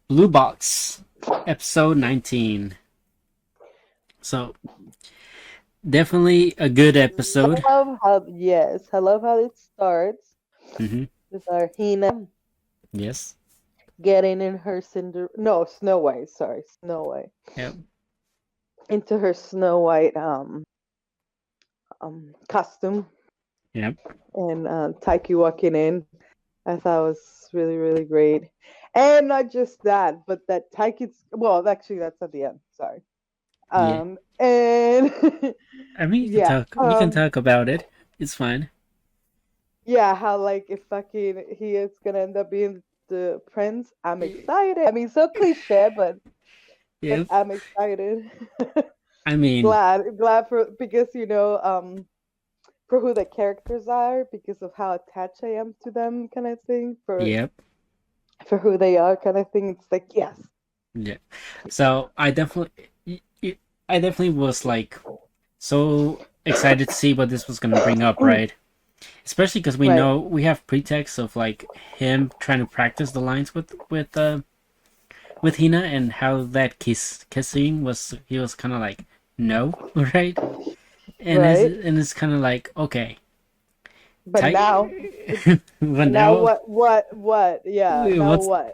Blue Box, episode 19. So, definitely a good episode. I love how it starts hmm with our Hina Yes. getting in her Snow White, sorry, Snow White, Yep. into her Snow White costume, Yep. and Taiki walking in. I thought was really really great, and not just that, but that Taiki's actually that's at the end. Sorry, Yeah. and I mean, you can yeah, talk. We can talk about it. It's fine. yeah, how like if fucking he is gonna end up being the prince. I'm excited. I mean, so cliche, but Yep. I'm excited. I mean, glad for because for who the characters are because of how attached I am to them, kind of thing. yep. For who they are, kind of thing. It's like yes, Yeah. So I definitely was like so excited to see what this was gonna bring up, right? Especially because we right, know we have pretext of like him trying to practice the lines with Hina and how that kissing was. He was kind of like no, right? right. And it's kind of like okay, But tight. now, But now now what? Yeah, now what's what?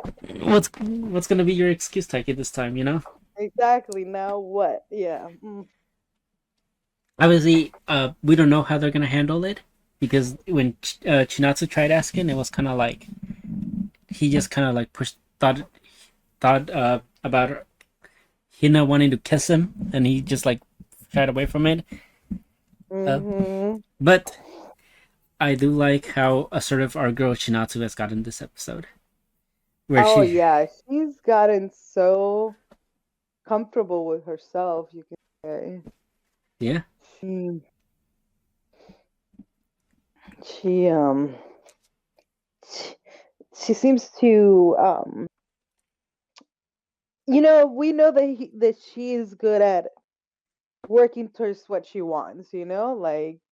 what's gonna be your excuse, Taiki, this time? You know, Exactly. Now what? Yeah. obviously, we don't know how they're gonna handle it because when Chinatsu tried asking, it was kind of like he just kind of like pushed thought about Hina wanting to kiss him, and he just like shied away from it. Uh, Mm-hmm. but I do like how assertive our girl Chinatsu has gotten this episode, where Oh she, yeah, she's gotten so comfortable with herself, you can say. yeah, She she she, she seems to we know that she is good at working towards what she wants,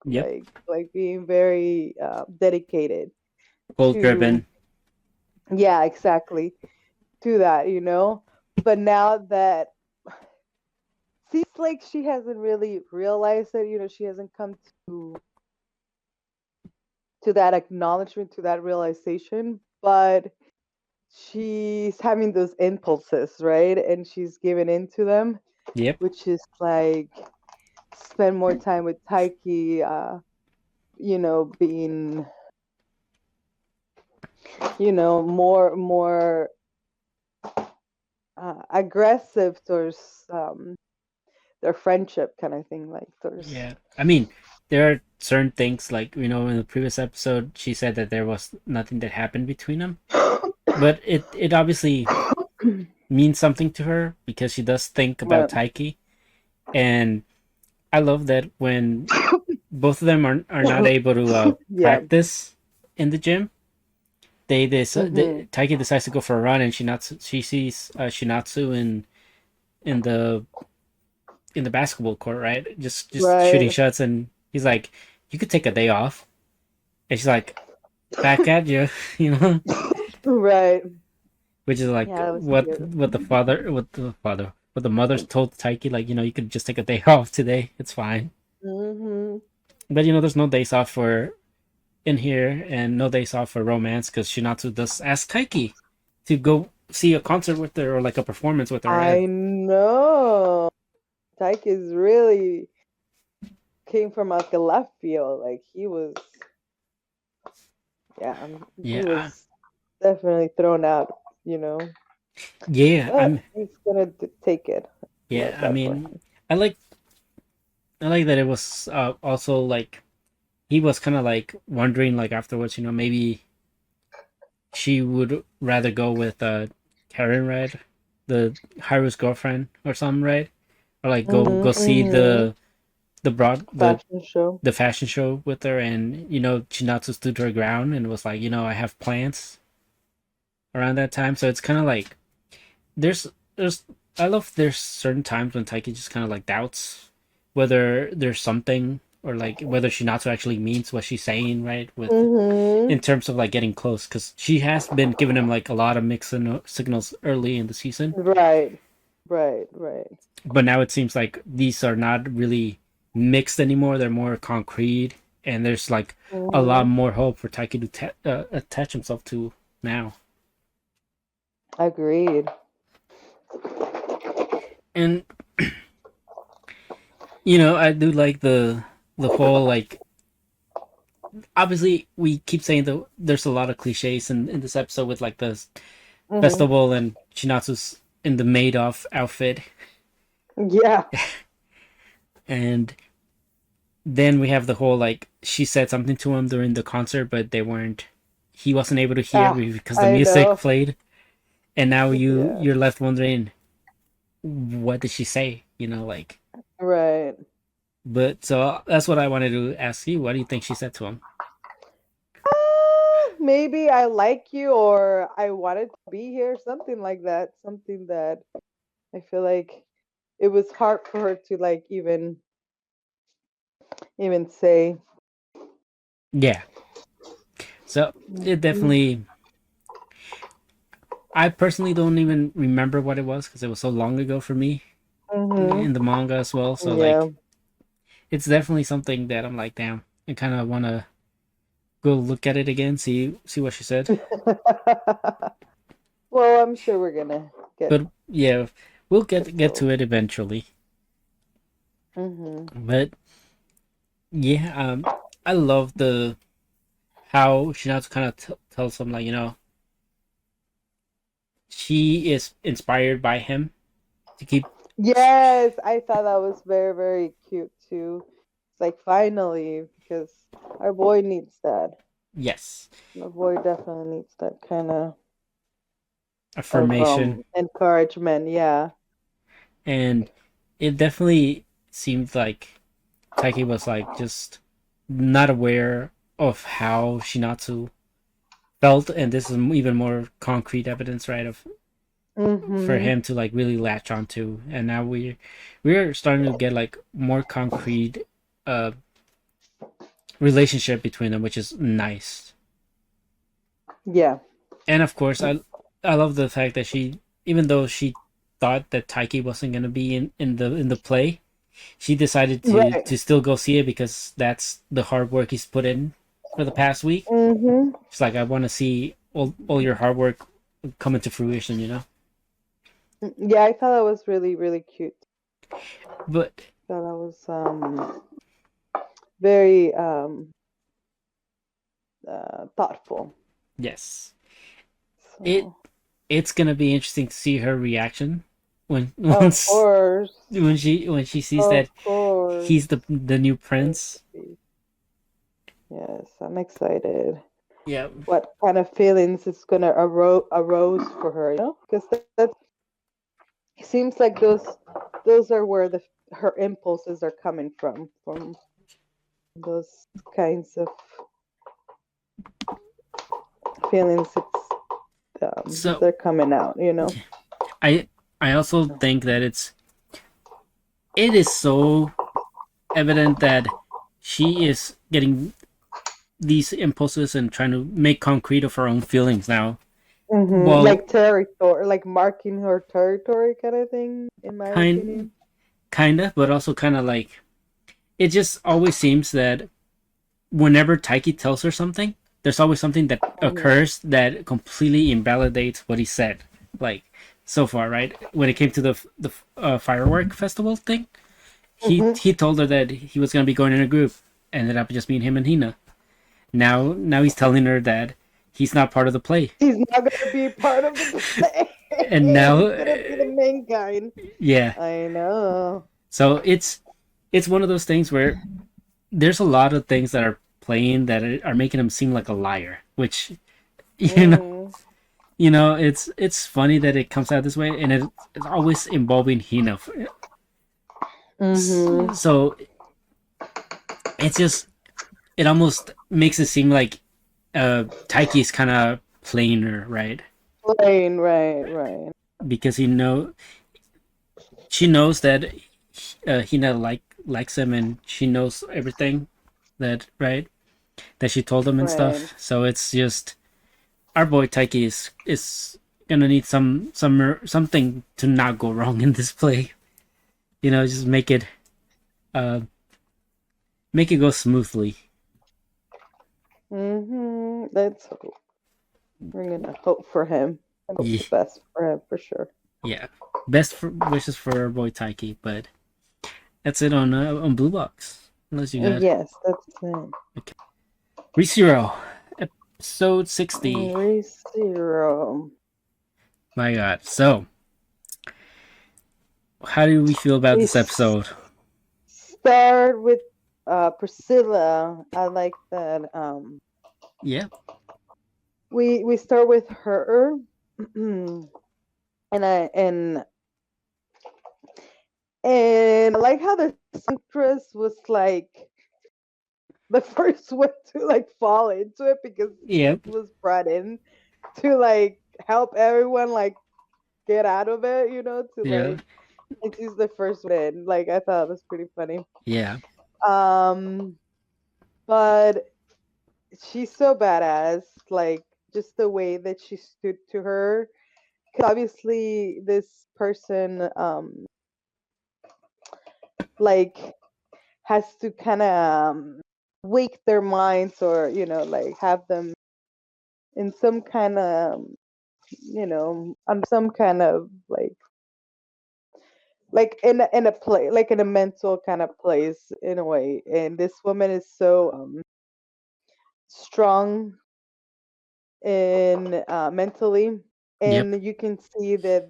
yep, like being very dedicated goal to, driven, yeah, exactly, to that, but now that seems like she hasn't really realized it, she hasn't come to that acknowledgement, to that realization, but she's having those impulses, right? And she's giving into them, yep, which is like spend more time with Taiki, being, more aggressive towards their friendship, kind of thing, like towards. yeah. I mean, there are certain things like in the previous episode she said that there was nothing that happened between them, but it obviously means something to her because she does think about But Taiki, and I love that when both of them are not able to yeah. practice in the gym. Hmm. Taiki decides to go for a run, and she sees Shinatsu in the in the basketball court, right? Just shooting Right. shots, and he's like, "You could take a day off," and she's like, "Back at you," you know, Right. which is like Yeah, that was cute. what the mother's told Taiki, like you could just take a day off today, it's fine. Hmm. But there's no days off for in here, and no days off for romance because Shinatsu does ask Taiki to go see a concert with her or like a performance with her. I know. Tyke is really came from like a left field. Like he was, yeah, he Yeah, was definitely thrown out, you know. yeah. But he's gonna take it. Love Yeah. I that for mean, I like I like that it was also like he was kind of like wondering like afterwards, maybe she would rather go with Karen, right? The Haru's girlfriend or something, right? Or like him. go see Hmm. the broad Fashion show. the fashion show with her, and Chinatsu stood her ground and was like, I have plans around that time. So it's kind of like there's I love there's certain times when Taiki just kind of like doubts whether there's something or like whether Shinatsu actually means what she's saying, right? With Mm-hmm. in terms of like getting close, because she has been giving him like a lot of mixed signals early in the season, Right. Right. Right. but now it seems like these are not really mixed anymore. They're more concrete, and there's like a lot Mm-hmm. more hope for Taiki to attach himself to now. Agreed. And I do like the whole like, obviously we keep saying that there's a lot of cliches in this episode with like the Mm-hmm. festival and Shinatsu's in the maid-off outfit, Yeah. and then we have the whole like she said something to him during the concert, but he wasn't able to hear Ah, because the I music know. played, and now Yeah. you're left wondering what did she say, like. Right. But so that's what I wanted to ask you. What do you think she said to him? Maybe I like you or I wanted to be here, something like that. Something that I feel like it was hard for her to like even say. Yeah. So it definitely. I personally don't even remember what it was because it was so long ago for me Mm-hmm. in the manga as well. So Yeah. like, it's definitely something that I'm like, damn, I kind of want to go look at it again, see what she said. Well, I'm sure we're gonna get But yeah, we'll get so. to it eventually. Mm-hmm. But yeah, I love the how Shinatsu kind of tells him like, she is inspired by him to keep. Yes, I thought that was very, very cute too. It's like finally, because our boy needs that. Yes, Our boy definitely needs that kind of affirmation. encouragement. Yeah. And it definitely seemed like Taiki was like just not aware of how Shinatsu felt, and this is even more concrete evidence, right, of for Mm-hmm. him to like really latch onto. And now we're starting to get like more concrete uh relationship between them, which is nice. Yeah. And of course, I love the fact that she, even though she thought that Taiki wasn't gonna be in the play, she decided to Right. to still go see it because that's the hard work he's put in for the past week. Mm-hmm. It's like, I want to see all your hard work come into fruition. Yeah, I thought that was really, really cute. But Thought that was very thoughtful. yes, it So, it's gonna be interesting to see her reaction when of once course, when she sees of that course. he's the new prince. Yes, I'm excited. Yeah. What kind of feelings is gonna arose for her? Because that it seems like those are where her impulses are coming from those kinds of feelings. So They're coming out. I I also think that it is so evident that she is getting these impulses and trying to make concrete of her own feelings now. Mm-hmm. Well, Like territory, like marking her territory, kind of thing. In my kind opinion. kinda, but also kind of like, it just always seems that whenever Taiki tells her something, there's always something that Mhm. occurs that completely invalidates what he said. Like, so far, right? When it came to the firework festival thing, Mhm. he told her that he was gonna be going in a group. Ended up just being him and Hina. Now he's telling her that he's not part of the play, He's not gonna be part of the play. and now, He's gonna be the main guy. yeah. I know. So it's one of those things where there's a lot of things that are playing that are making him seem like a liar, which you know Mm-hmm. it's funny that it comes out this way, and it's always involving Hina. Mm-hmm. So it's just, it almost makes it seem like Taiki is kind of playing her, right? Right, right, right. Because she knows that Hina likes him and she knows everything that that she told him and Right. stuff. So it's just our boy Taiki is gonna need something to not go wrong in this play. Just uh make it go smoothly. Let's hope. We're gonna hope for him. I hope Yeah, the best for him for sure. yeah. Wishes for our boy Taiki, but that's it on Blue Box. Unless you got Yes, that's it. ReZero, episode 60. ReZero. My God. So, how do we feel about We this episode? start with Priscilla. I like that. Yeah. We start with her, and I like how the actress was like the first one to like fall into it because Yeah. she was brought in to like help everyone like get out of it, to Yeah. like, and she's the first one in. Like I thought it was pretty funny. Yeah. Um, but she's so badass. Like just the way that she stood to her. 'Cause obviously, this person like has to kind of wake their minds, or like have them in some kind of on some kind of like in a play, like in a mental kind of place in a way. And this woman is so strong in mentally, Yep. and you can see that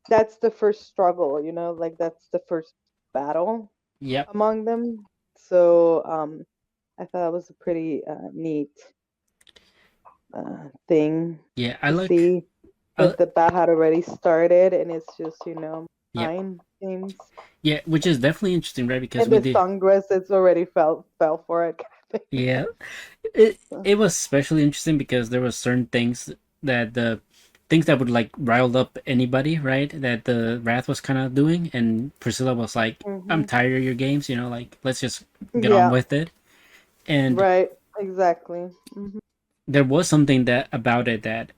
that's the first struggle, like that's the first battle Yep. among them. So I thought it was a pretty neat thing Yeah. to see I, that the battle had already started, and it's just yep. nine games. Yeah, which is definitely interesting, right? Because And we the did. Congress, it's already fell for it. Yeah. It was especially interesting because there was certain things that the things that would like rile up anybody, right? That the Wrath was kind of doing, and Priscilla was like, "I'm Hmm. tired of your games, like let's just get on Yeah, with it." And right, exactly. Hmm. there was something that about it that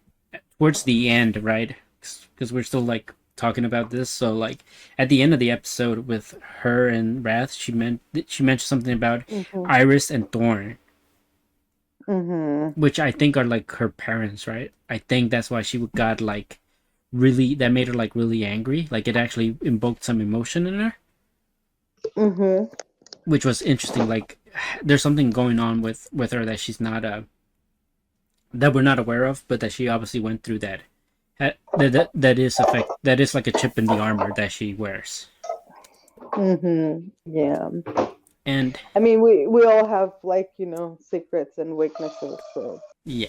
towards the end, right? Because we're still like talking about this, so like at the end of the episode with her and Wrath, she mentioned something about Hmm. Iris and Thorn, Hmm. which I think are like her parents, right? I think that's why she got like really that made her like really angry. Like it actually invoked some emotion in her, Hmm. which was interesting. Like there's something going on with her that she's not that we're not aware of, but that she obviously went through that is like a chip in the armor that she wears. Yeah. And I mean, we all have like secrets and weaknesses, so yeah,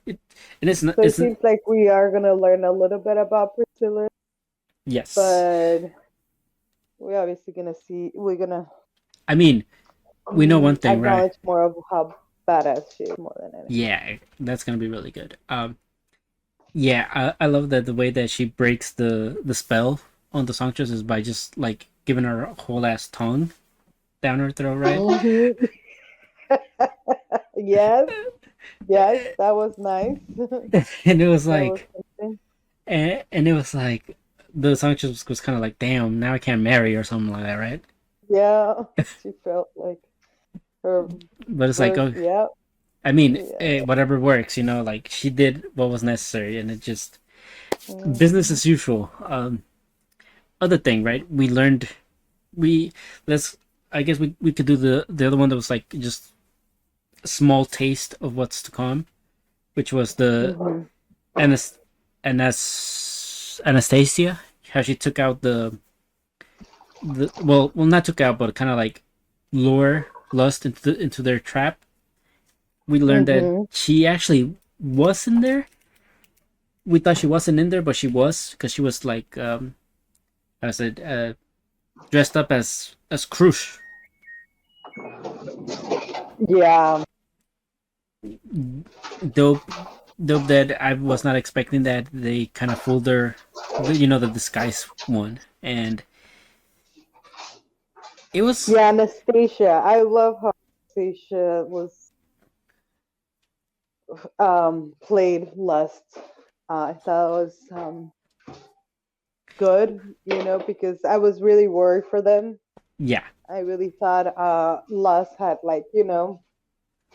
it, and it's not so it it's seems like we are gonna learn a little bit about Priscilla, yes. but we're obviously gonna see. We're gonna I mean, we know one thing, right? acknowledge more of how badass she is more than anything. Yeah, that's gonna be really good. Yeah, I love that the way that she breaks the spell on the songstress is by just like giving her a whole ass tongue down her throat, right? Hmm. Yes, yes, that was nice. And it was That was like, something. and it was like the songstress was kind of like, damn, now I can't marry or something like that, right? Yeah, she felt like her But it's like, birth. oh, Yeah, I mean, yeah. whatever works, like she did what was necessary, and it just business Hmm. as usual. Other thing, right? We learned we let's I guess we could do the other one that was like just a small taste of what's to come, which was the Hmm. Anas, Anastasia, how she took out the well not took out but kind of like lure lust into their trap. We learned that Hmm. she actually was in there. We thought she wasn't in there, but she was because she was like I said dressed up as Krush. Yeah. Dope, dope that I was not expecting that they kind of fooled her, the disguise one, and It was Yeah, Anastasia. I love how Anastasia was played Lust. I thought it was good, because I was really worried for them. yeah, I really thought Lust had like,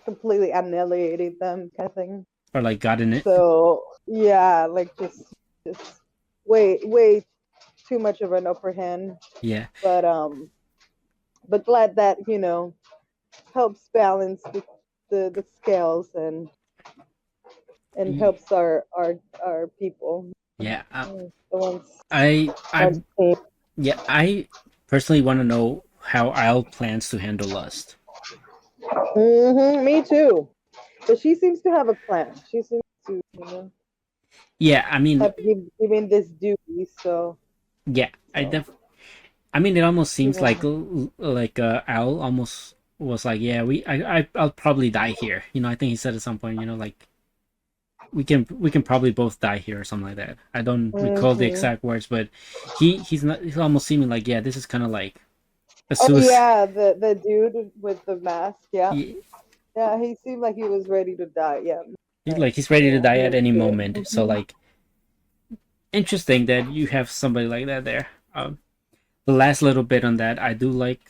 completely annihilated them kind of thing. or like got in it. So yeah, like just way too much of an upper hand. Yeah. But glad that, helps balance the scales and Y- helps our people. Yeah. The ones I on team. yeah, I personally want to know how Al plans to handle Lust. Me too. But she seems to have a plan. She seems to, Yeah, I mean, have given this duty. So yeah, so I mean, it almost she seems like won't. Al almost was like, yeah, I'll probably die here. I think he said at some point, like we can probably both die here or something like that. I don't recall the Hmm. exact words, but he's almost seeming like, yeah, this is kind of like a Oh suicide. yeah, the dude with the mask. Yeah, yeah. He seemed like he was ready to die. Yeah, He's ready to yeah. die He at was any good. moment. So like, interesting that you have somebody like that there. The last little bit on that, I do like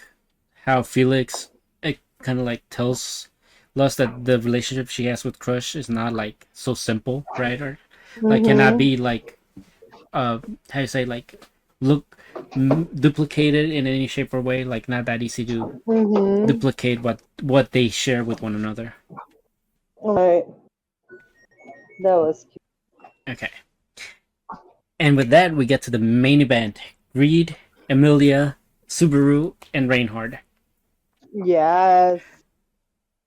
how Felix it kind of like tells Lust that the relationship she has with Crush is not like so simple, right? Or like cannot Hmm. be like how you say like look duplicated in any shape or way. Like not that easy to Hmm. duplicate what they share with one another. All right, that was cute. Okay, and with that we get to the main event: Greed, Emilia, Subaru, and Reinhard. Yes.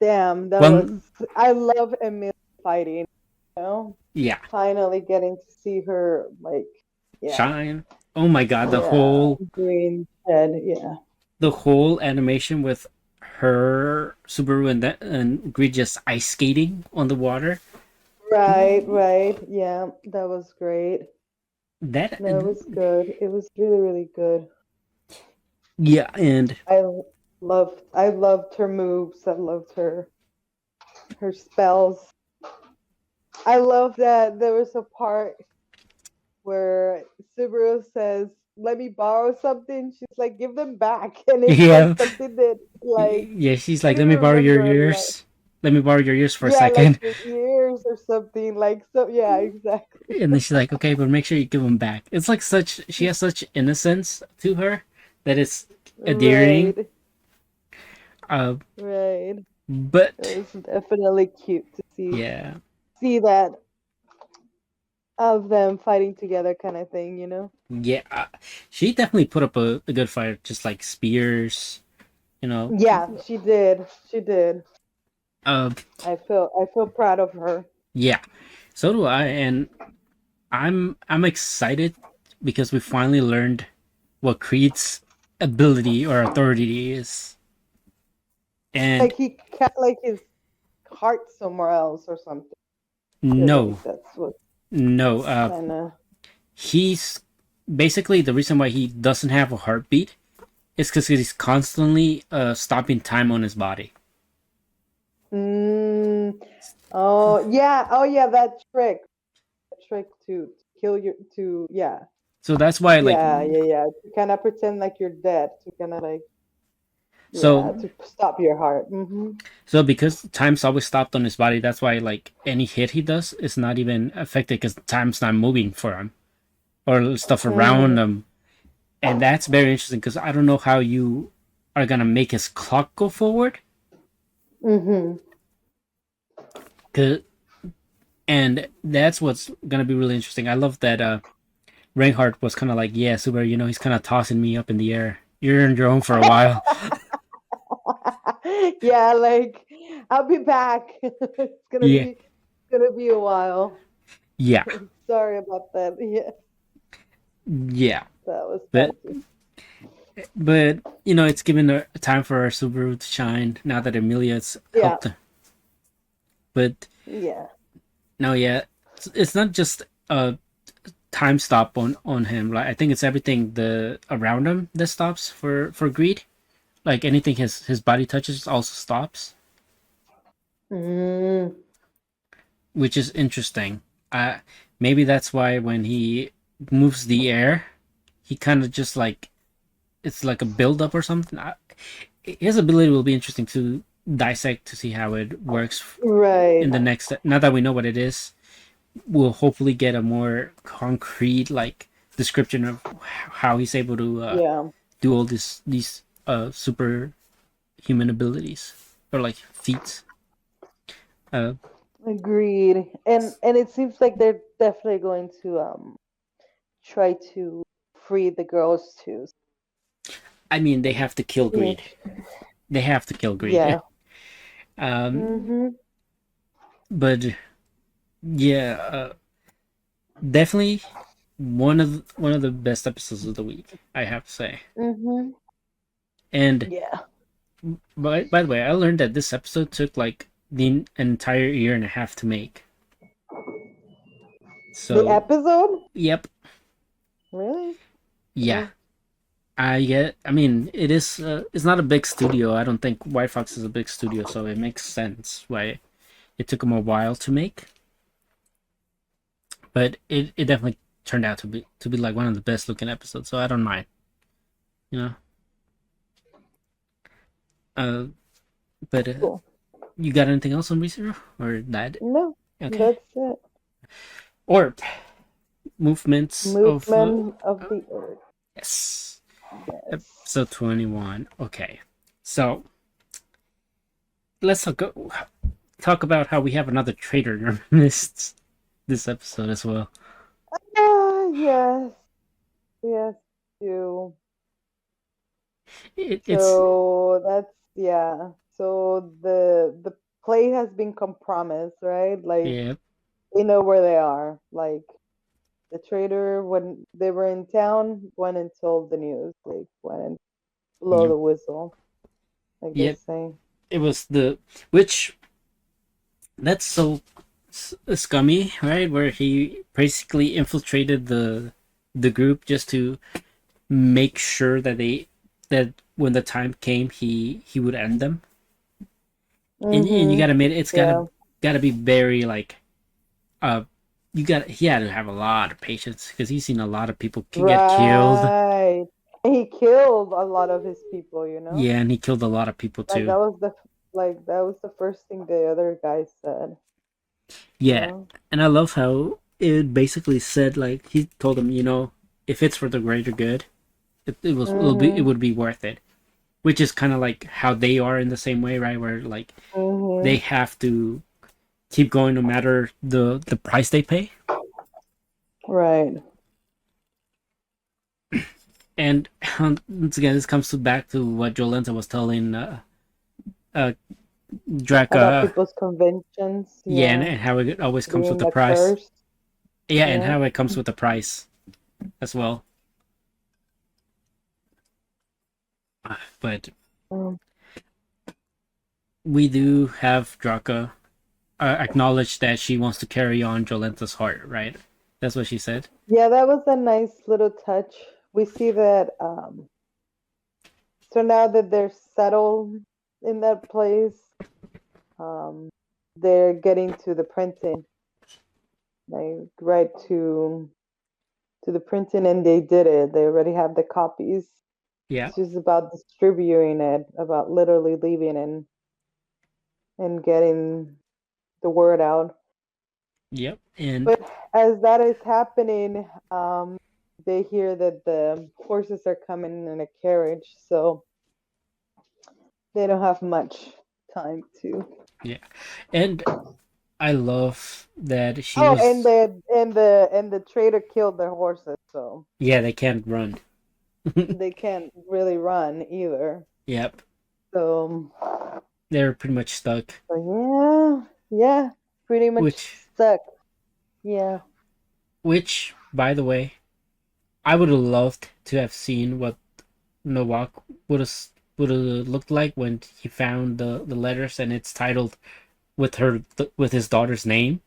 Damn, that was. Well, I love Emilia fighting. You know, yeah, finally getting to see her like, yeah, Shine. Oh my god, the yeah, whole green head. Yeah. the whole animation with her Subaru and Greed just ice skating on the water. Right, right. Yeah, that was great. That That was good. It was really, really good. yeah, and I I loved her moves. I loved her spells. I love that there was a part where Subaru says, "Let me borrow something." She's like, "Give them back," and it's like yeah, something that like yeah. She's I like, don't "Let me borrow your remember. Like, ears. Let me borrow your ears for a yeah, like second." your ears or something. Like, so yeah, exactly. And then she's like, "Okay, but make sure you give them back." It's like such she has such innocence to her that it's endearing. Right, Uh, right. It but was definitely cute to yeah, see that of them fighting together kind of thing, yeah, she definitely put up a good fight, just like spears, you know. Yeah, she did. She did. Uh, I feel proud of her. yeah, so do I, and I'm excited because we finally learned what Creed's ability or authority is. And Like he got like his heart somewhere else or something. I feel no, like that's what no, kind of. he's basically the reason why he doesn't have a heartbeat is because he's constantly stopping time on his body. Mm, oh yeah. Oh yeah. That trick to kill your to yeah So that's why, like, yeah. To kind of pretend like you're dead. To kind of like yeah. so To stop your heart. Hmm. so because time's always stopped on his body, that's why like any hit he does is not even affected because time's not moving for him or stuff around Hmm. him. And that's very interesting because I don't know how you are gonna make his clock go forward. Hmm. 'Cause- and that's what's gonna be really interesting. I love that Reinhardt was kind of like, yeah, Super, he's kind of tossing me up in the air. You're on your own for a while. Yeah, like I'll be back. It's gonna Yeah, be a while. yeah, Sorry about that. Yeah, yeah. that was But spicy. it's given a time for our Subaru to shine now that Emilia's Yeah, helped him. But yeah. no, yeah, it's not just a time stop on him. Like I think it's everything the around him that stops for Greed. like anything his body touches also stops, Mm, which is interesting. Uh, Maybe that's why when he moves the air, he kind of just like it's like a buildup or something. His ability will be interesting to dissect to see how it works right. in the next. Now that we know what it is, we'll hopefully get a more concrete like description of how he's able to Yeah. do all these super human abilities or like feats. Uh, Agreed. And it seems like they're definitely going to try to free the girls too. I mean, they have to kill Yeah. greed. They have to kill greed. Yeah. um, Mhm. but yeah, definitely one of the best episodes of the week, I have to say. Mhm. And Yeah. by the way, I learned that this episode took like the entire year and a half to make. The So, episode? yep, Really? yeah. Oh. I get. I mean, it is. It's not a big studio. I don't think White Fox is a big studio, so it makes sense why it took them a while to make. But it definitely turned out to be like one of the best looking episodes. So I don't mind. You know. Uh, but Cool. you got anything else on ReZero or that? No, Okay. that's it. Orb movements of Movement of the earth. yes. Yes. Episode 21. Okay. So let's talk about how we have another traitor in our midst this episode as well. Yes. Yes, you. It's So that's yeah. So the play has been compromised, right? Like yeah, they know where they are. Like the trader when they were in town went and told the news. Like went and blow yep, the whistle, like they yep. say. It was the which that's so scummy, right? Where he basically infiltrated the group just to make sure that when the time came, he would end them. And you Mm-hmm. gotta admit, it's Yeah. gotta be very like uh, he had to have a lot of patience because he's seen a lot of people get killed. Right. He killed a lot of his people, you know? Yeah, and he killed a lot of people Like too. that was the first thing the other guy said, you Yeah, know? and I love how it basically said like he told him, if it's for the greater good, it Mm-hmm. would be worth it. Which is kind of like how they are in the same way, right? Where like they Mm-hmm. have to keep going no matter the price they pay. Right. And once again, this comes back to what Jolenta was telling uh About Draca. people's conventions, Yeah, yeah. and how it always comes with Being the a price. curse. Yeah, and Yeah. how it comes with the price as well. But Mm. we do have Draka acknowledge that she wants to carry on Jolenta's heart, right? That's what she said. Yeah, that was a nice little touch. We see that so now that they're settled in that place, um they're getting to the printing. Like right to the printing and they did it. They already have the copies. Yeah. It's just about distributing it, about literally leaving and getting the word out. Yep. And But as that is happening, they hear that the horses are coming in a carriage, so they don't have much time to. yeah. And I love that she Oh, and was the trader killed their horses, so yeah, they can't run. they can't really run either. Yep. So, They're pretty much stuck. so yeah, pretty much Which stuck. Yeah. which by the way, I would have loved to have seen what Nowak would have looked like when he found the letters and it's titled with his daughter's name.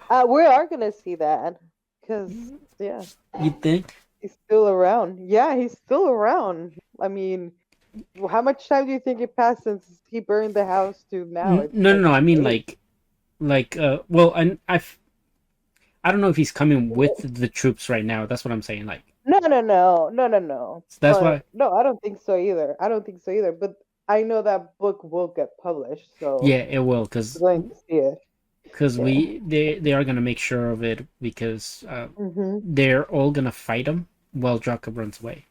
We are gonna see that because yeah, You'd think? he's still around. Yeah, he's still around. I mean, how much time do you think it passed since he burned the house to now? It's No, no, like no. I mean, days. well, I don't know if he's coming with the troops right now. That's what I'm saying. Like, No. so that's But why. no, I don't think so either. I don't think so either. But I know that book will get published, so Yeah, it will, I'm going to see it. Yeah. they are gonna make sure of it because Mhm. they're all gonna fight him while Draka runs away.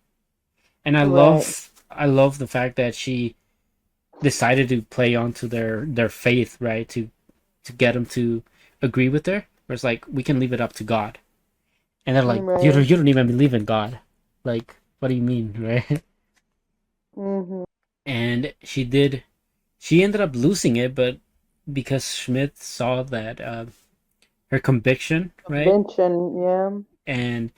And Right. I love the fact that she decided to play onto their faith, right? To get them to agree with her. Where it's like we can leave it up to God, and they're like, Right. you don't even believe in God. Like, what do you mean, right? Mhm. And she did. She ended up losing it, but because Schmidt saw that her conviction, right, Convention, yeah. and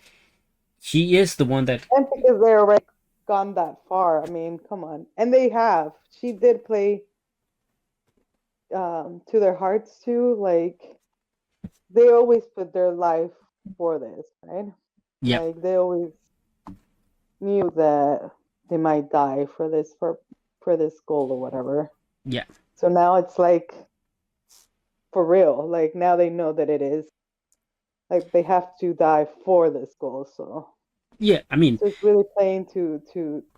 he is the one that, And because they already gone that far. I mean, come on. And they have. She did play to their hearts too. Like they always put their life for this, right? yeah, Like they always knew that they might die for this goal or whatever. yeah, So now it's like for real. Like now they know that it is like they have to die for this goal. yeah. I mean, So it's really playing to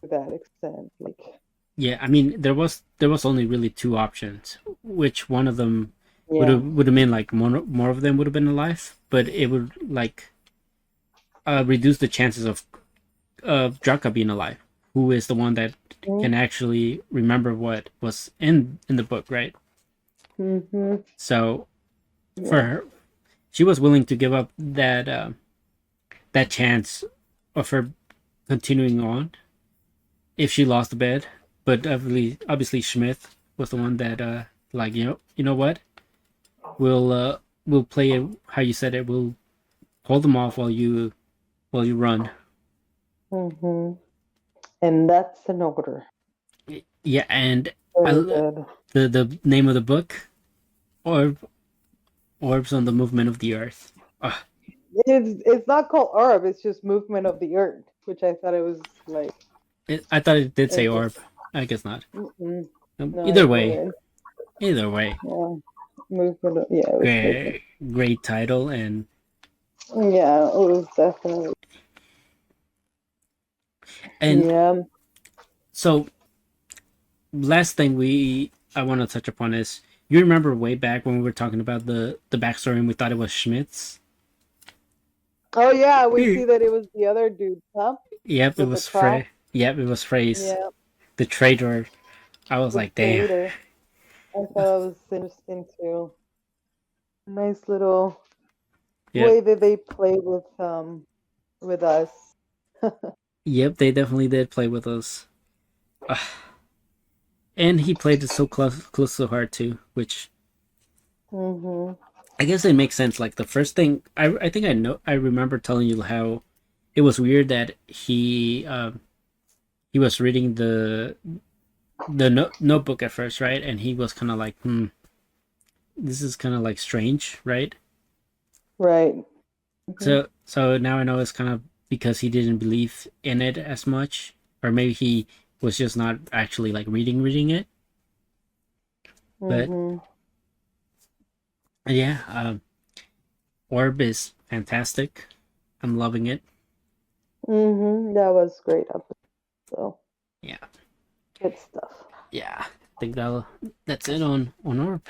that extent. Like yeah. I mean, there was only really two options. Which one of them yeah. would have been like more of them would have been alive, but it would like reduce the chances of Draka being alive, who is the one that can actually remember what was in the book, right? Mm-hmm. So for Yeah. her, she was willing to give up that chance of her continuing on if she lost the bed. But obviously Schmidt was the one that like you know what, we'll play it how you said it. We'll hold them off while you run. Mm-hmm. And that's an order. Yeah, and I Very good. the name of the book, Orb Orbs on the Movement of the Earth. Ah, It's not called orb. It's just movement of the earth, which I thought it was like. I thought it did say It, orb. I guess not. mm-mm. No, Either it way, didn't. either way, Yeah, movement. Yeah, it was movement. great title. Yeah, it was definitely. And Yeah. so last thing we I want to touch upon is, you remember way back when we were talking about the backstory and we thought it was Schmidt's. Oh yeah, we see that it was the other dude, huh? Yep, it With the was cross. Yep, it was Frey's, Yeah, the traitor. I was the like, damn. traitor. I thought it was interesting too. Nice little Yep, way that they play with us. yep, they definitely did play with us. And he played it so close to the heart too, which Mm-hmm. I guess it makes sense. Like the first thing I think I remember telling you how it was weird that he was reading the notebook at first, right? And he was kind of like, this is kind of like strange, right? Right. Mm-hmm. So now I know it's kind of because he didn't believe in it as much, or maybe he was just not actually like reading it. But Mm-hmm. yeah, Orb is fantastic. I'm loving it. Mm-hmm. That was great episode. So Yeah, good stuff. yeah. I think that's it on Orb.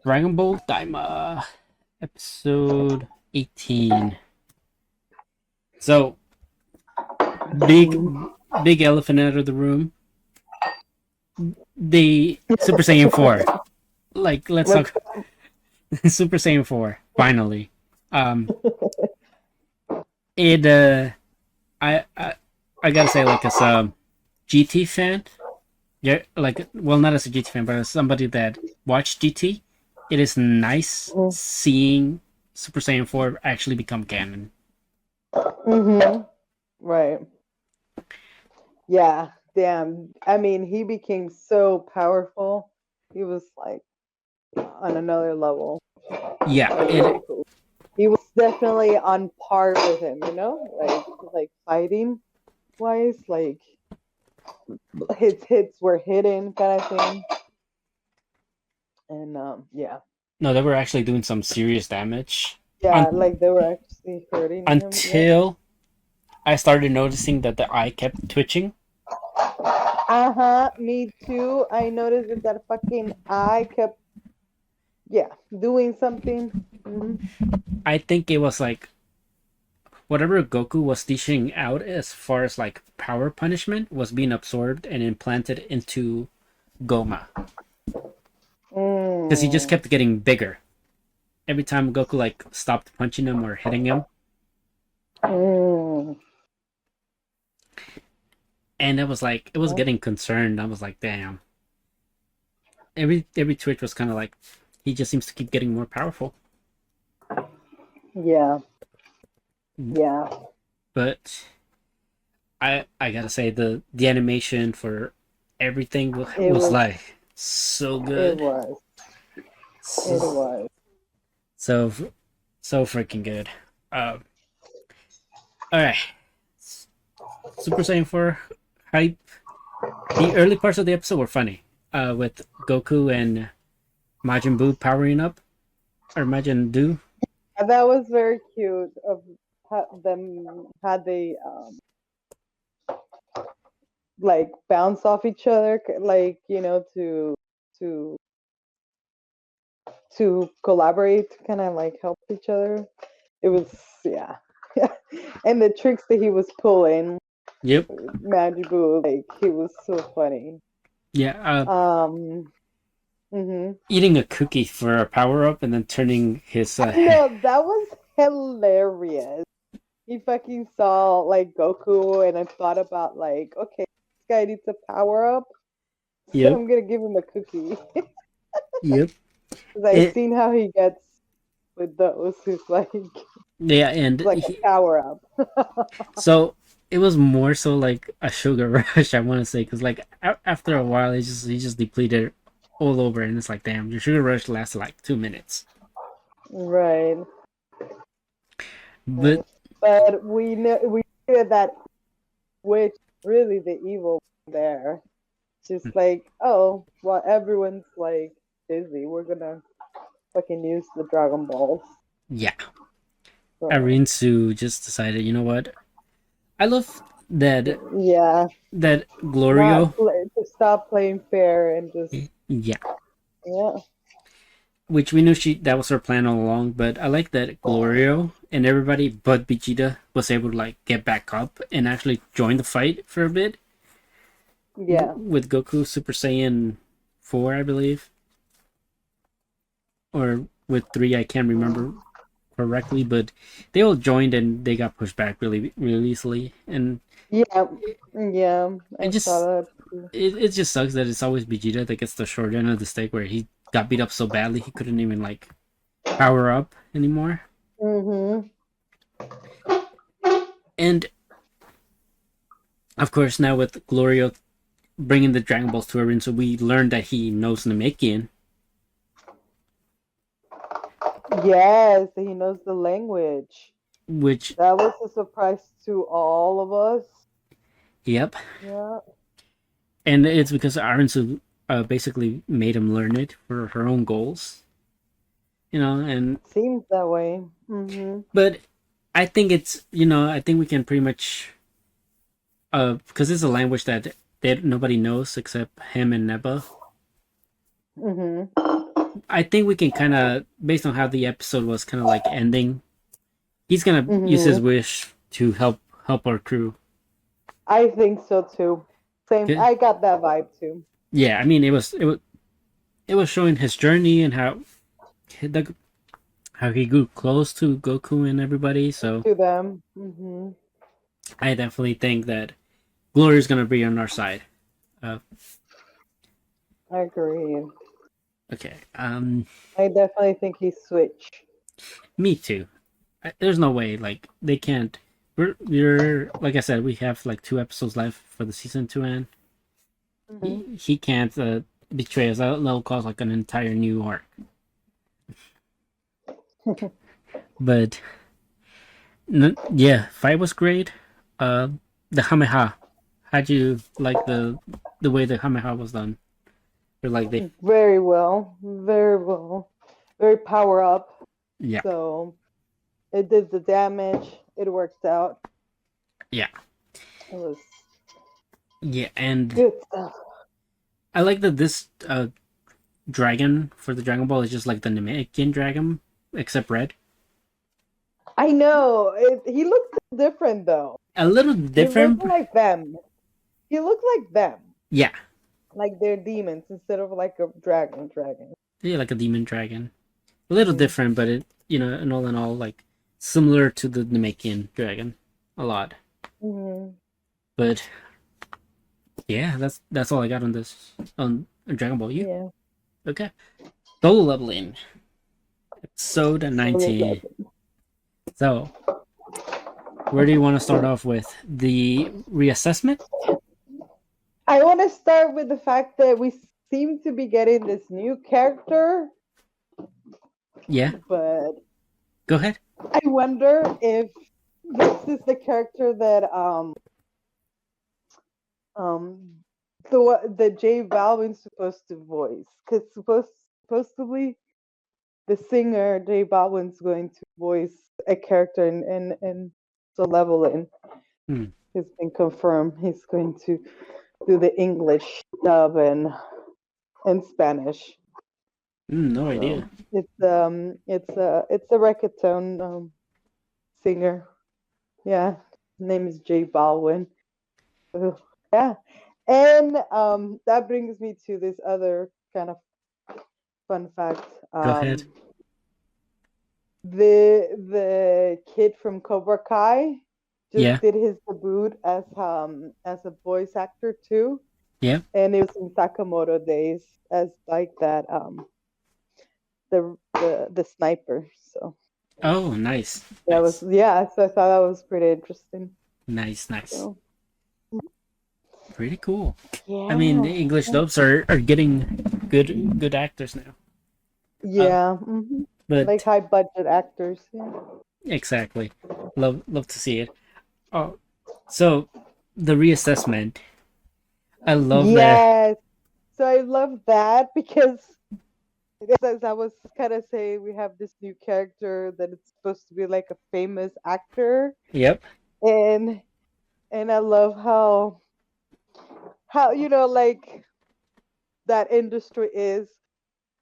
Dragon Ball Daima, episode 18. So big big elephant out of the room. The Super Saiyan 4. Like, let's What's talk Super Saiyan 4 finally. Um it I gotta say, like, as a GT fan, yeah, like, well, not as a GT fan, but as somebody that watched GT, it is nice seeing Super Saiyan 4 actually become canon. Mm-hmm. Right. Yeah. Damn. I mean, he became so powerful. He was like on another level. Yeah, Like it really cool. He was definitely on par with him, like fighting wise, like his hits were hidden, kind of thing. And yeah, No, they were actually doing some serious damage. yeah, Un- like they were actually hurting him. Yeah. until I started noticing that the eye kept twitching. Me too. I noticed that that fucking eye kept, yeah, doing something. I think it was like whatever Goku was dishing out as far as like power punishment was being absorbed and implanted into Goma. Because he just Mm. kept getting bigger. Every time Goku like stopped punching him or hitting him. Mm. And it was like it was getting concerned. I was like, damn. Every twitch was kinda like he just seems to keep getting more powerful. Yeah. Yeah. But I gotta say the animation for everything It was was. like so It good. was. It was. So so freaking good. All right, Super Saiyan 4 hype. The early parts of the episode were funny. With Goku and Majin Buu powering up, or Majin Do. And that was very cute of them how they like bounce off each other, like to to collaborate, kind of like help each other. It was, yeah. And the tricks that he was pulling, Yep. Majibu, like he was so funny. Yeah. Mhm. Eating a cookie for a power up and then turning his. No, that was hilarious. He fucking saw like Goku and I thought about like, okay, this guy needs a power up, so Yep. I'm gonna give him a cookie. Yep. Cause I've It. seen how he gets with those. He's like Yeah, and like a power up. so it was more so like a sugar rush. I want to say because like after a while, he just depleted all over, and it's like, damn, your sugar rush lasted like 2 minutes. Right. But But we knew that which really the evil there. Just like, oh, well, everyone's like busy. We're gonna fucking use the Dragon Balls. yeah, So, Arinsu just decided, you know what? I love that yeah, that Glorio. to stop playing fair and just Yeah, yeah. which we knew that was her plan all along. But I like that Glorio and everybody but Vegeta was able to like get back up and actually join the fight for a bit. Yeah. With Goku Super Saiyan 4, I believe, or with 3, I can't remember correctly, but they all joined and they got pushed back really easily, and Yeah. Yeah. it I saw just that too. it just sucks that it's always Vegeta that gets the short end of the stick, where he got beat up so badly he couldn't even like power up anymore. Mhm. And of course, now with Glorio bringing the Dragon Balls to Arin, so we learned that he knows Namekian. Yes, he knows the language. Which, That was a surprise to all of us. yep, Yeah. and it's because Arinsu basically made him learn it for her own goals, and Seems that way. Mhm. but I think it's I think we can pretty much because it's a language that nobody knows except him and Neba. Mhm. I think we can kind of, based on how the episode was kind of like ending, he's gonna use his Mhm. wish to help our crew. I think so too. Same. Okay? I got that vibe too. Yeah, I mean it was showing his journey and how he grew close to Goku and everybody. So To them. Mhm. I definitely think that Glory is gonna be on our side. Uh, I agree. okay. I definitely think he switched. Me too. There's no way like they can't. We're like I said, we have like 2 episodes left for the season to end. He can't betray us. That'll cause like an entire new arc. But yeah, fight was great. The Hameha How'd you like the way the Kamehameha was done? Or like they, Very well, very well, very power up. yeah, So it did the damage. It worked out. yeah, It was yeah, and good stuff. I like that this dragon for the Dragon Ball is just like the Namekian dragon, except red. I know. He looked different though. A little He looked different. like them. He looked like them. Yeah, Like they're demons instead of like a dragon. yeah, like a demon dragon. A little Mm. different, but it, in all, like similar to the Namekian dragon, a lot. Mm-hmm. But yeah, that's all I got on this on Dragon Ball U. Yeah. Okay, solo leveling episode So 19. So where do you want to start off with the reassessment? I want to start with the fact that we seem to be getting this new character, Yeah, but go ahead. I wonder if this is the character that um the J Balvin's supposed to voice, because supposedly the singer J Balvin's going to voice a character in the leveling. Hmm. It's been confirmed. He's going to do the English dub and Spanish. No So idea. it's a reggaeton singer. Yeah, his name is J Balvin. So, yeah, and that brings me to this other kind of fun fact. Go ahead. The kid from Cobra Kai just Yeah, did his debut as a voice actor too, yeah. and it was in Sakamoto days as like that the sniper. So Oh, nice, that was, nice, yeah. So I thought that was pretty interesting. nice, nice. So Pretty cool. I mean, yeah, the English dubs are getting good actors now. yeah, like But high budget actors. Yeah. exactly, love to see it. Oh, so the reassessment. I love that. Yes. So I love that because, as I was kind of saying, we have this new character that it's supposed to be like a famous actor, Yep. and I love how like that industry is.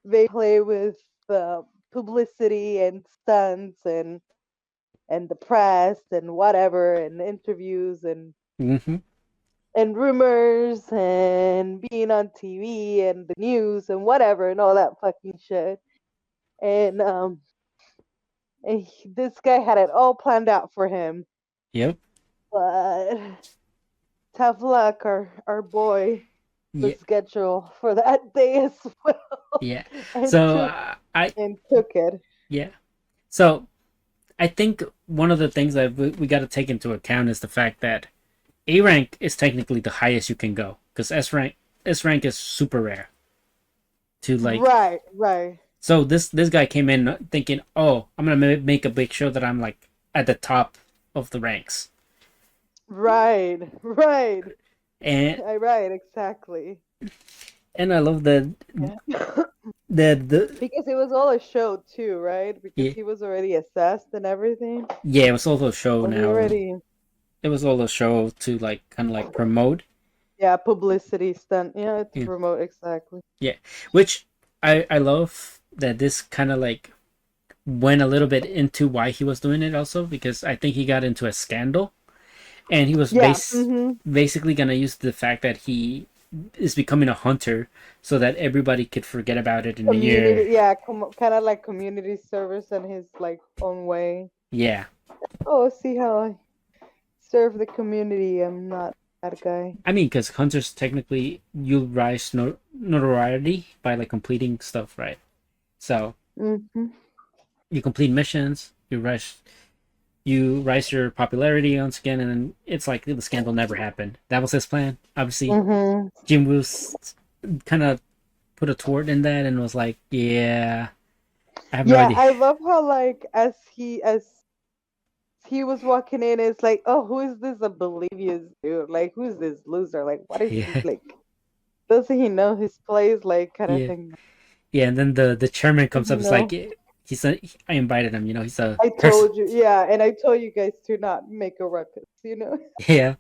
They play with the publicity and stunts and the press and whatever and interviews Mm-hmm. and rumors and being on TV and the news and whatever and all that fucking shit. And this guy had it all planned out for him, Yep. but tough luck, our boy, the Yeah. schedule for that day as well, Yeah. and So took it. yeah. So I think one of the things that we got to take into account is the fact that A rank is technically the highest you can go because S rank is super rare to like. Right. So this guy came in thinking, oh, I'm gonna make a big show that I'm like at the top of the ranks, Right. and Right, exactly. I love the Yeah. the Because it was all a show too, right? Because yeah, he was already assessed and everything. yeah, it was also a show So he now. already, It was all a show to like kind of like promote. yeah, publicity stunt. Yeah, to Yeah, promote, exactly. yeah, which I love that this kind of like went a little bit into why he was doing it also because I think he got into a scandal and he was Yeah. basically gonna use the fact that he is becoming a hunter so that everybody could forget about it in a year. Community, yeah, kind of like community service in his like own way. Yeah, Oh, see how I serve the community. I'm not that guy. I mean, because hunters technically you rise notoriety by like completing stuff, right? So hmm you complete missions, you rise your popularity once again, and then it's like the scandal never happened. That was his plan. Obviously, hmm Jinwoo kind of put a tort in that and was like, "Yeah, I have no Yeah, idea." I love how like as he he was walking in, it's like, oh, who is this oblivious dude? Like, who is this loser? Like, what is he Yeah, like? Doesn't he know his place? Like, kind of yeah, thing. yeah. And then the chairman comes up. You It's like know, he's a, I invited him. He's a I person. told you, yeah, and I told you guys to not make a ruckus. You know. Yeah,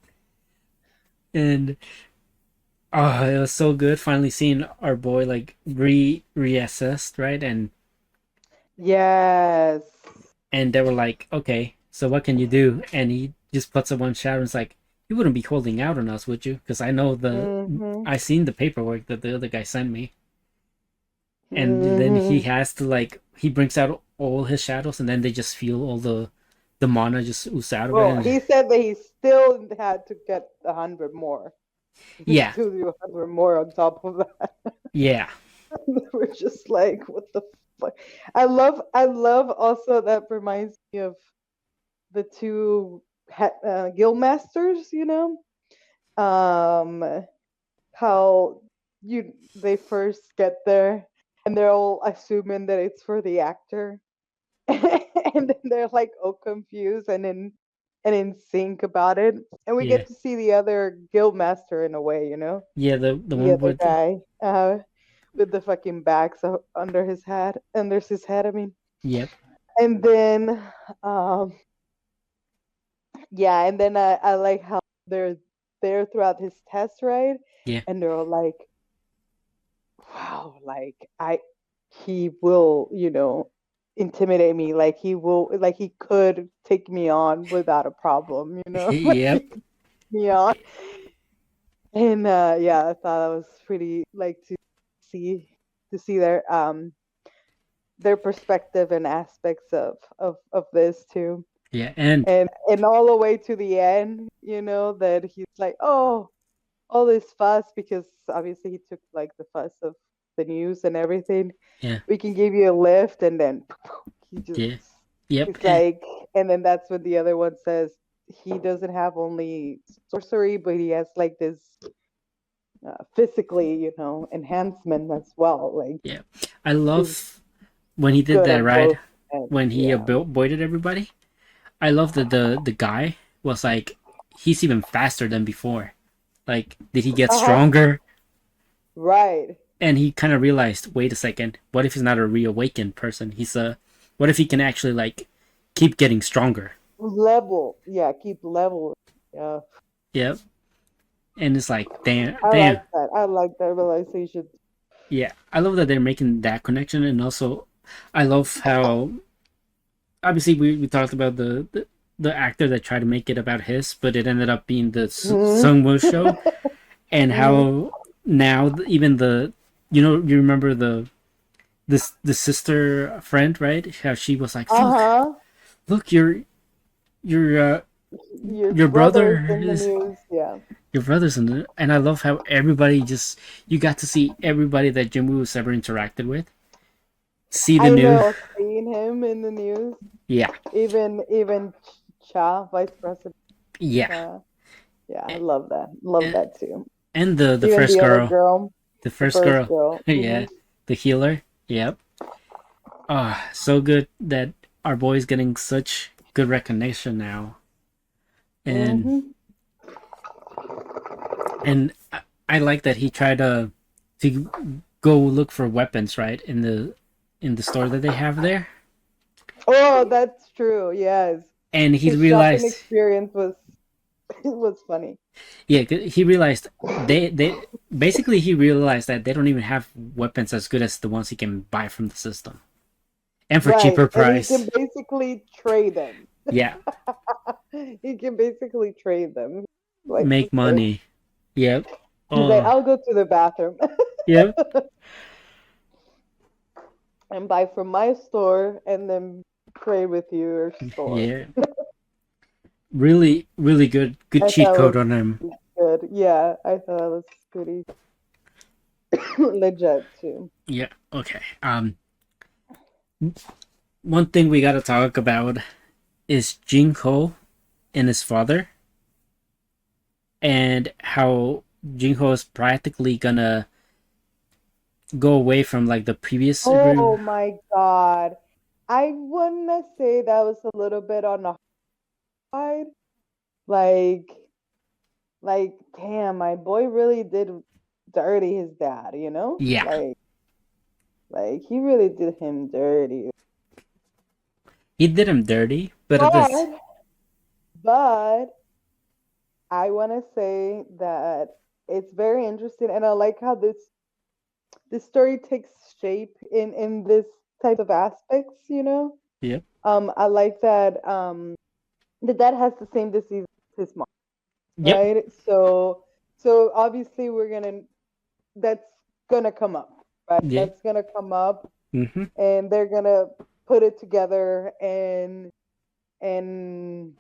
and oh, it was so good finally seeing our boy like reassessed, right? Yes. And they were like, okay, so what can you do? And he just puts up one shadow and it's like, you wouldn't be holding out on us, would you? Because I know Mm-hmm. I seen the paperwork that the other guy sent me. And then he Mm-hmm. has to like, he brings out all his shadows and then they just feel all the mana just ooze out of it. Well, And he said that he still had to get 100 more. He yeah, still do 100 more on top of that. yeah, We're just like, what the fuck? I love also that reminds me of the two guild masters, um, how they first get there and they're all assuming that it's for the actor, and then they're like all confused and in sync about it, and we yeah, get to see the other guild master in a way, yeah. The the one other with guy with the fucking bags under his head, I mean. yep, And then um yeah, and then I like how they're there throughout his test, right? yeah, And they're all like, wow, like he will, intimidate me, like he could take me on without a problem, like he yep, could take me on. And yeah, I thought that was pretty, like, see to see their perspective and aspects of this too. yeah. And And all the way to the end, that he's like, oh, all this fuss, because obviously he took like the fuss of the news and everything. yeah, We can give you a lift, and then he just yeah, yep, it's like, and then that's when the other one says he doesn't have only sorcery, but he has like this physically, enhancement as well. Like, yeah. I he's love when he did good that, on right? both ends. When he Yeah. avoided everybody. I love that the guy was like, he's even faster than before. Like, did he get Uh huh. stronger? Right. And he kind of realized, wait a second, what if he's not a reawakened person? What if he can actually like keep getting stronger? Level. Yeah. Keep level. Yeah. Yep. And it's like, damn, I damn. like that. I like that realization. Yeah, I love that they're making that connection, and also, I love how obviously we talked about the actor that tried to make it about his, but it ended up being the Mhm. Sungwoo show, and Mhm. how now even you remember the sister friend, right? How she was like, Uh look, huh. look, your Your your brother's brother in the is news. Yeah. your brother's in it, and I love how everybody just you got to see everybody that Jinwoo has ever interacted with, see the I new, know. Seeing him in the news, yeah, even Cha, Vice President yeah, Cha. Yeah, I love that. Love and, that too. and the Even first the other girl, girl, the the first first girl, girl. yeah, the healer, yep. Ah, so good that our boy's getting such good recognition now, and Mhm. I like that he tried to go look for weapons right in the store that they have there, Oh, that's true. Yes, and he his shopping realized, experience was was funny. yeah, he realized they basically he realized that they don't even have weapons as good as the ones he can buy from the system and for Right, cheaper and he price. can basically trade them. Yeah, He can basically trade them. Like, make okay. money. Yep. He's like, Oh, I'll go to the bathroom yep. and buy from my store and then trade with your store. Yeah. Really, really good I cheat thought code it on him. was good. Yeah, I thought it was pretty legit too. Yeah. Okay. One thing we gotta talk about is Jinho and his father, and how Jinho is practically gonna go away from like the previous Oh agreement. my God. I wanna say that was a little bit on the like damn, my boy really did dirty his dad, you know? Yeah, Like he really did him dirty. he did him dirty, but at this, But but I want to say that it's very interesting, and I like how this story takes shape in this type of aspects. You know, yeah, I like that the dad has the same disease as his mom, yep, right? So obviously that's gonna come up, right? yeah, That's gonna come up, mm-hmm, and they're gonna put it together, and and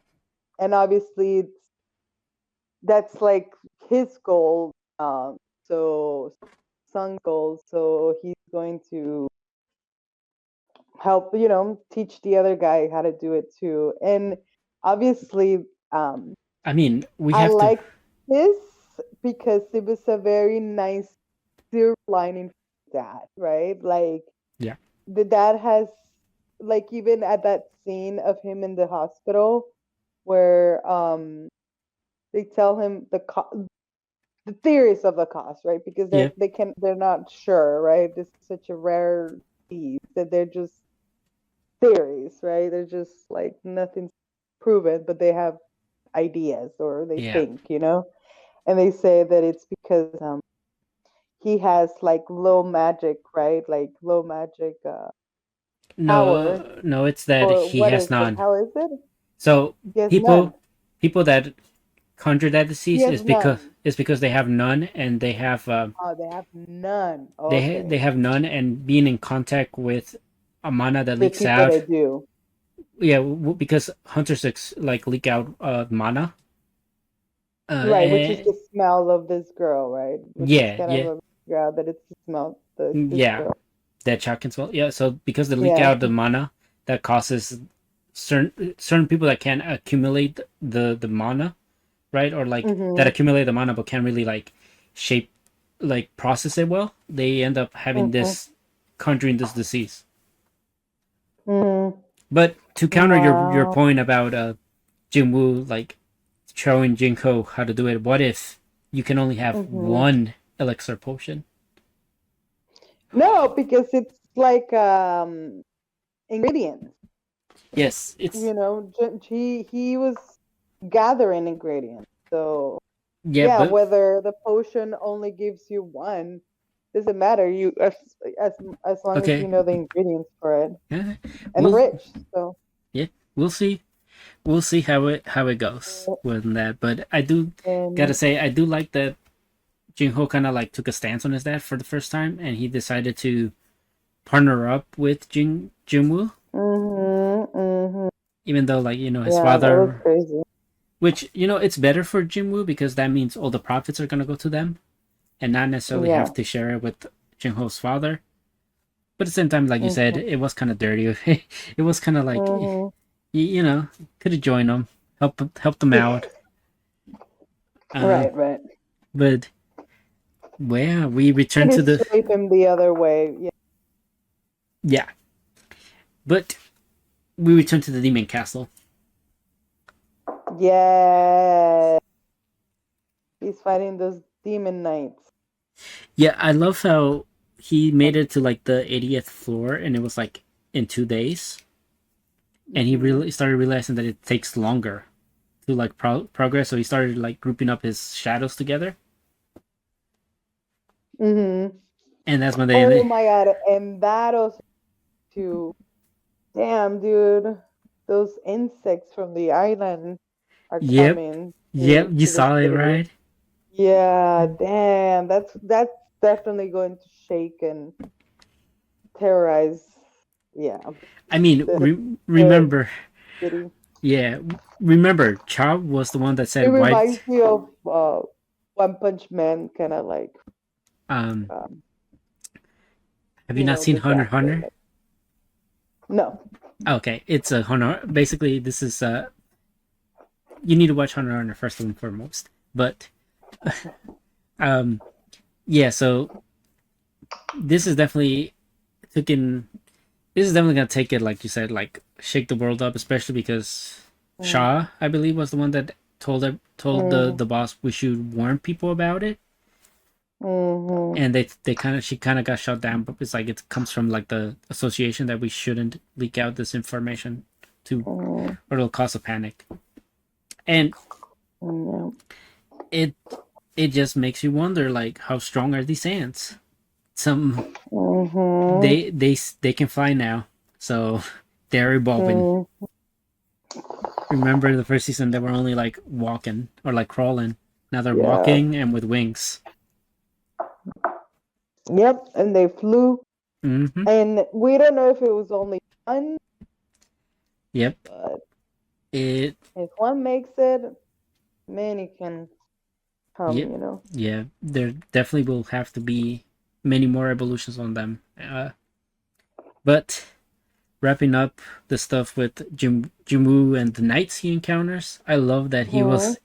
obviously that's like his goal. So Sung's goal. So he's going to help, teach the other guy how to do it too. And obviously, I mean, we I have to, like this because it was a very nice silver lining for dad, right? Like yeah, the dad has, like, even at that scene of him in the hospital where they tell him the theories of the cause, right? Because yeah, they're not sure, right? This is such a rare disease that they're just theories, right? They're just like nothing's proven, but they have ideas or they yeah. think, and they say that it's because he has like low magic, right? Like low magic power, No, it's that or he what has is it? none. How is it? So He has none. people that conjure that He disease has is because none. they have none, and they have Oh, they have none. Okay. they have none, and being in contact with a mana that With leaks people out. that do. Yeah, because hunters like leak out mana. Right, which is And, the smell of this girl, right? Which is yeah, kind of yeah, a, yeah, that it's the smell this yeah. girl. That shot can smell. Yeah, so because they leak Yeah. out the mana, that causes certain people that can accumulate the mana, right, or like that Mm-hmm. accumulate the mana but can't really like shape, like process it well. They end up having Mm-hmm. this conjuring this disease. Mm-hmm. But to counter your Wow. point about Jinwoo like showing Jinko how to do it, what if you can only have Mm-hmm. one elixir potion? No, because it's like ingredients. Yes, it's He was gathering ingredients. So yeah, yeah, but whether the potion only gives you one, doesn't matter. You as as long as okay. you know the ingredients for it, Yeah, and we'll rich. So yeah, we'll see. We'll see how it goes with that. But I do gotta and say I do like that Jinho kind of like took a stance on his dad for the first time, and he decided to partner up with Jinwoo, mm-hmm. even though like his Yeah, that was father, crazy. which it's better for Jinwoo because that means all the profits are gonna go to them, and not necessarily Yeah. have to share it with Jinho's father. But at the same time, like you said, Mm-hmm. it was kind of dirty. It was kind of like Mm-hmm. could have joined them, help them out. Uh, Right, right. but well, yeah, we return Could to have the swayed him the other way. Yeah. yeah, but we return to the demon castle. Yeah. He's fighting those demon knights. Yeah, I love how he made it to like the 80th floor, and it was like in 2 days, and he Mm-hmm. really started realizing that it takes longer to like progress. So he started like grouping up his shadows together, Mm-hmm. and that's when Oh they my god, and that also too. Damn, dude. Those insects from the island are yep, coming yep, to you the saw it city. right. Yeah, damn. That's definitely going to shake and terrorize, yeah, I mean, the the remember, city. yeah, remember, Chow was the one that It said white. reminds me of One Punch Man, kind of like Um, um, have you not seen the Hunter x doctor. Hunter? Like, no. Okay, it's a Hunter. Basically, this is you need to watch Hunter x Hunter first and foremost. But um, yeah, so this is definitely taking. This is definitely gonna take it, like you said, like shake the world up, especially because Shaw, I believe, was the one that told the boss we should warn people about it. Mm-hmm. And she kind of got shut down, but it's like it comes from like the association that we shouldn't leak out this information to, or it'll cause a panic. And it just makes you wonder, like, how strong are these ants? Some they can fly now, so they're evolving. Remember the first season they were only like walking or like crawling. Now they're walking and with wings. Yep, and they flew. Mm-hmm. And we don't know if it was only one. Yep. But if one makes it, many can come, yep. you know. Yeah, there definitely will have to be many more evolutions on them. But wrapping up the stuff with Jinwoo and the knights he encounters, I love that he was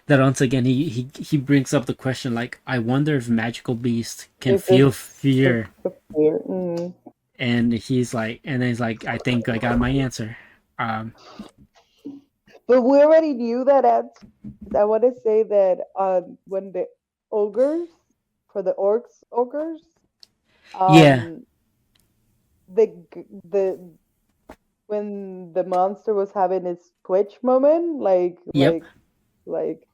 that once again he brings up the question, like, I wonder if magical beasts can feel fear. And he's like, I think I got my answer. But we already knew that answer. I want to say that when the ogres, for the ogres, Yeah. the when the monster was having its twitch moment, Yep. like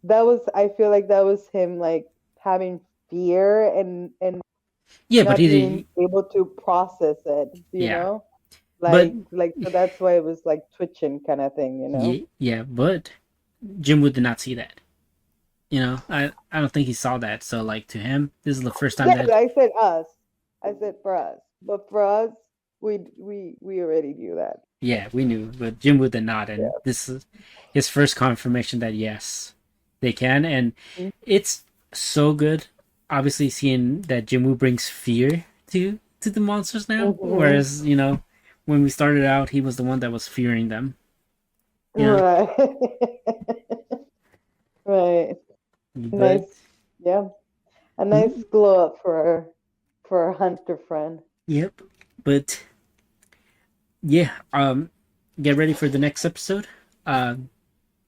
that was, I feel like that was him like having fear and Yeah, but not being able to process it, you know? But So that's why it was like twitching kind of thing, you know? yeah, but Jinwoo did not see that. You know, I don't think he saw that. So like to him, this is the first time that I said us. I said for us. But for us, we already knew that. Yeah, we knew, but Jinwoo did not, and this is his first confirmation that yes, they can, and it's so good. Obviously, seeing that Jinwoo brings fear to the monsters now, whereas when we started out, he was the one that was fearing them. Right. Right. But, nice. Yeah. A nice glow up for our hunter friend. Yep. But yeah, get ready for the next episode. I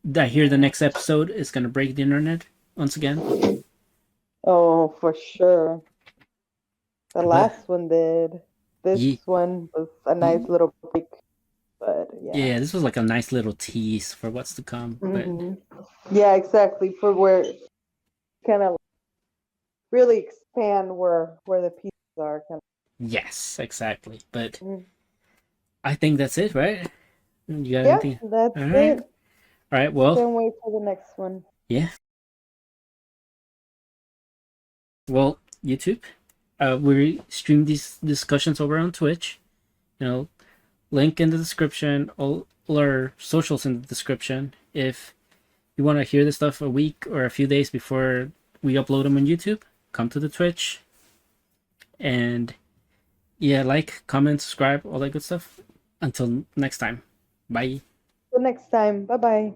hear the next episode is gonna break the internet once again. Oh, for sure. The last one did. This one was a nice little break. But yeah, this was like a nice little tease for what's to come. But yeah, exactly, for where kind of really expand where the pieces are. Yes, exactly. But I think that's it, right? You got anything? That's it. All right. Well, can't wait for the next one. Yeah. Well, YouTube, we stream these discussions over on Twitch. Link in the description. All our socials in the description. If you want to hear this stuff a week or a few days before we upload them on YouTube, come to the Twitch. And yeah, like, comment, subscribe, all that good stuff. Until next time. Bye. Till next time. Bye-bye.